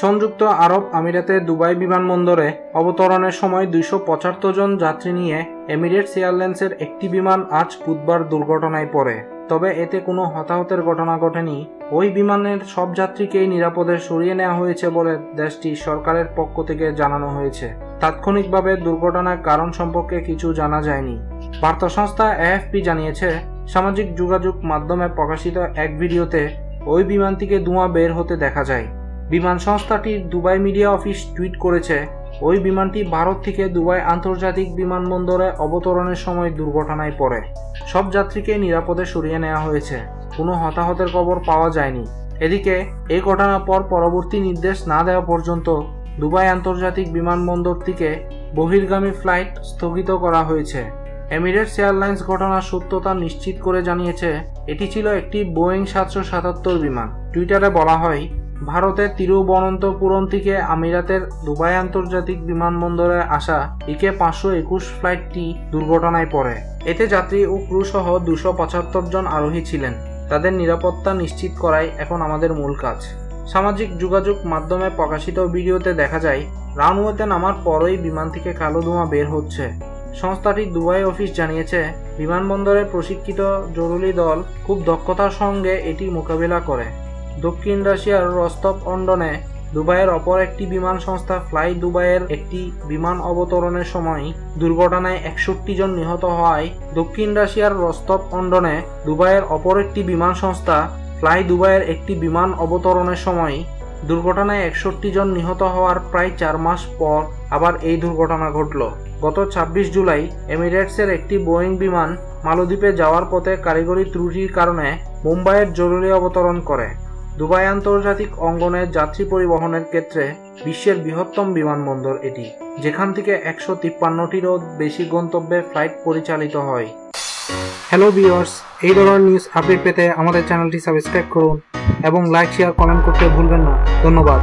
সংযুক্ত আরব আমিরাতের দুবাই বিমানবন্দরে অবতরণের সময় 275 জন যাত্রী নিয়ে এমিরেটস এয়ারলাইন্সের একটি বিমান আজ বুধবার দুর্ঘটনায় পড়ে। তবে এতে কোনো হতাহতের ঘটনা ঘটেনি। ওই বিমানের সব যাত্রীকেই নিরাপদে সরিয়ে নেওয়া হয়েছে বলে দেশটির সরকারের পক্ষ থেকে জানানো হয়েছে। তাৎক্ষণিকভাবে দুর্ঘটনার কারণ সম্পর্কে কিছু জানা যায়নি। বার্তা সংস্থা এএফপি জানিয়েছে, সামাজিক যোগাযোগ মাধ্যমে প্রকাশিত এক ভিডিওতে ওই বিমান থেকে ধোঁয়া বের হতে দেখা যায়। বিমান সংস্থাটির দুবাই মিডিয়া অফিস টুইট করেছে, ওই বিমানটি ভারত থেকে দুবাই আন্তর্জাতিক বিমানবন্দরে অবতরণের সময় দুর্ঘটনায় পড়ে। সব যাত্রীকে নিরাপদে সরিয়ে নেওয়া হয়েছে। কোনো হতাহতের খবর পাওয়া যায়নি। এদিকে এই ঘটনার পর পরবর্তী নির্দেশ না দেওয়া পর্যন্ত দুবাই আন্তর্জাতিক বিমানবন্দর থেকে বহির্গামী ফ্লাইট স্থগিত করা হয়েছে। এমিরেটস এয়ারলাইন্স ঘটনার সত্যতা নিশ্চিত করে জানিয়েছে, এটি ছিল একটি বোয়িং 777 বিমান। টুইটারে বলা হয়, ভারতের তিরুবনন্তপুরম থেকে আমিরাতের দুবাই আন্তর্জাতিক বিমানবন্দরে আসা ইকে 521 ফ্লাইটটি দুর্ঘটনায় পড়ে। এতে যাত্রী ও ক্রু সহ 275 জন আরোহী ছিলেন। তাদের নিরাপত্তা নিশ্চিত করাই এখন আমাদের মূল কাজ। সামাজিক যোগাযোগ মাধ্যমে প্রকাশিত ভিডিওতে দেখা যায়, রানওয়েতে নামার পরই বিমান থেকে কালো ধোঁয়া বের হচ্ছে। সংস্থাটির দুবাই অফিস জানিয়েছে, বিমানবন্দরে প্রশিক্ষিত জরুরি দল খুব দক্ষতার সঙ্গে এটি মোকাবিলা করে। দক্ষিণ রাশিয়ার রস্তভ অন-ডনে দুবাইয়ের অপর একটি বিমান সংস্থা ফ্লাই দুবাইয়ের একটি বিমান অবতরণের সময় দুর্ঘটনায় 61 জন নিহত হওয়ায় দক্ষিণ রাশিয়ার রস্তভ অন-ডনে দুবাইয়ের অপর একটি বিমান সংস্থা ফ্লাই দুবাইয়ের একটি বিমান অবতরণের সময় দুর্ঘটনায় 61 জন নিহত হওয়ার প্রায় 4 মাস পর আবার এই দুর্ঘটনা ঘটল। গত 26 জুলাই এমিরেটসের একটি বোয়িং বিমান মালদ্বীপে যাওয়ার পথে কারিগরি ত্রুটির কারণে মুম্বাইয়ের জরুরি অবতরণ করে। দুবাই আন্তর্জাতিক অঙ্গনে যাত্রী পরিবহনের ক্ষেত্রে বিশ্বের বৃহত্তম বিমানবন্দর এটি, যেখান থেকে 153টিরও বেশি গন্তব্যে ফ্লাইট পরিচালিত হয়। হ্যালো ভিউয়ার্স, এই ধরনের নিউজ আপডেট পেতে আমাদের চ্যানেলটি সাবস্ক্রাইব করুন এবং লাইক, শেয়ার, কমেন্ট করতে ভুলবেন না। ধন্যবাদ।